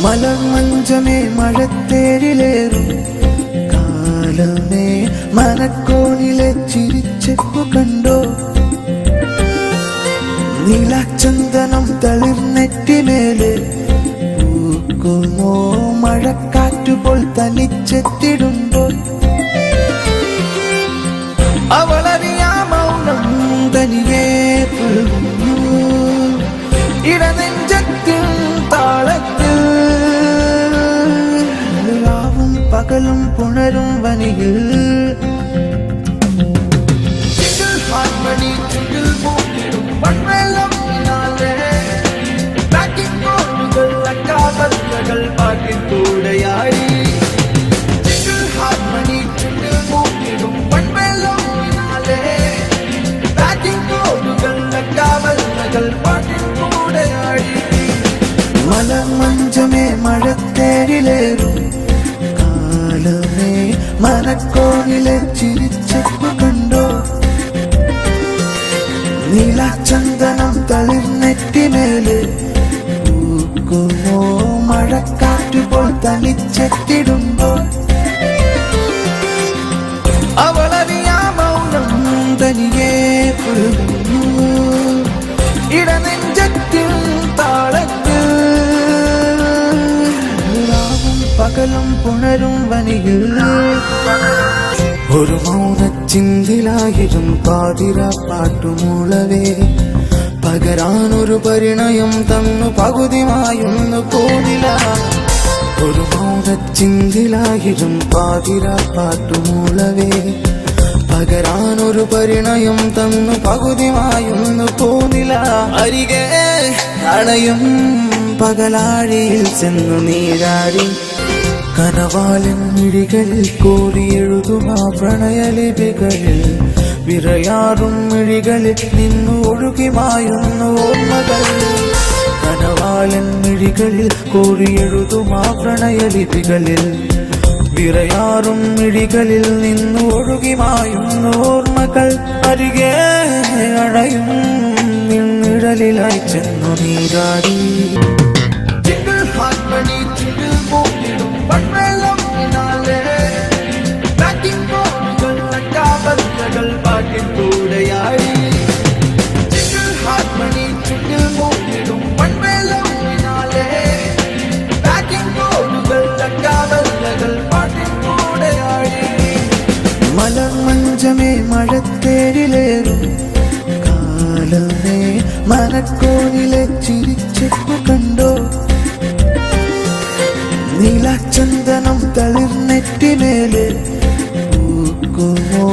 മലർമഞ്ചമേ മഴത്തേരിലേറും കാലമേ മനക്കോണിലെ ചിരിച്ചെപ്പു കണ്ടോ നീലച്ചന്ദനം തളിർനെറ്റിമേലെ പൂക്കുമോ മഴക്കാറ്റുപോൽ തനിച്ചെത്തിടുമ്പോൾ അവളറിയാ മൗനം തനിയെ പുൽകുന്നു ഇടനെഞ്ചത്തിൻ താളത്തിൽ രാവും പകലും പുണരും വനിയിൽ പാട്ടിൻ കൂടെയായി മലർമഞ്ചമേ മഴത്തേരിലേറും കാലമേ മനക്കോണിലെ ചിരിച്ചെപ്പു കണ്ടോ നീലച്ചന്ദനം തളിർനെറ്റിമേലെ പൂക്കുമോ മഴക്കാറ്റുപോൽ തനിച്ചെത്തിടുമ്പോൾ അവളറിയാ മൗനം തനിയെ പുൽകുന്നു ഇടനെഞ്ചത്തിൻ താളത്തിൽ രാവും പകലും പുണരും വനിയിൽ ഒരു മൗനച്ചിന്തിലായിരും പാതിര പാട്ടുമൂളവേ പകരാനൊരു പരിണയം തന്നു പകുതിമായൊന്നു പോന്നില്ല ഒരു മൗനച്ചിന്തിലായിരും പാതിര പാട്ടുമൂളവേ പകരാനൊരു പരിണയം തന്നു പകുതിമായൊന്നു പോന്നില്ല അരികെ അണയും പകലാഴിയിൽ ചെന്നു നീരാടി കനവാലൻ മിഴികളിൽ കോരിയെഴുതുമാ പ്രണയലിപികളിൽ വിറയാറും മിഴികളിൽ നിന്നു ഒഴുകിമായുന്നു ഓർമ്മകൾ കനവാലൻ മിഴികളിൽ കോരിയെഴുതുമാ പ്രണയലിപികളിൽ വിറയാറും മിഴികളിൽ നിന്നു ഒഴുകിമായുന്നു ഓർമ്മകൾ അരികെ അടയും നിന്നിഴലിലായി ചെന്നു നീരാടി പാട്ടിൻ കൂടെയായി മലർമഞ്ചമേ മഴത്തേരിലേറും കാലമേ മനക്കോണിലെ ചിരിച്ചെപ്പു കണ്ടോ നീലച്ചന്ദനം തളിർനെറ്റിമേലെ പൂക്കുമോ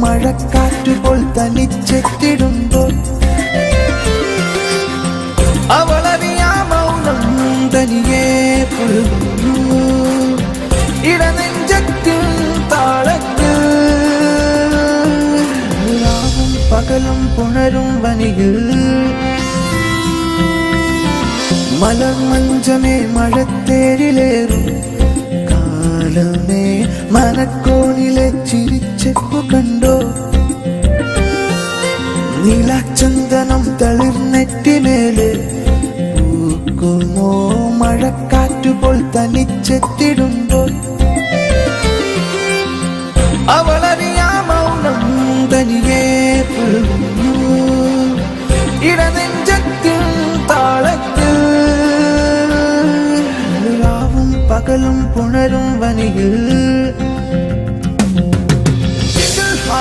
മഴക്കാറ്റുപോൽ തനിച്ചെത്തിടുമ്പോൾ അവളറിയാ മൗനം തനിയെ പുൽകുന്നു ഇടനെഞ്ചത്തിൻ താളത്തിൽ രാവും പകലും പുണരും വനിയിൽ മലർമഞ്ചമേ മഴത്തേരിലേറും കാലമേ മനക്കോണിലെ ചിരിച്ചെപ്പു കണ്ടോ നീലച്ചന്ദനം തളിർനെറ്റിമേലെ പൂക്കുമോ മഴക്കാറ്റുപോൽ തനിച്ചെത്തിടുമ്പോൾ അവളറിയാ മൗനം തനിയെ പുൽകുന്നു ഇടനെഞ്ചത്തിൻ താളത്തിൽ രാവും പകലും പുണരും വനിയിൽ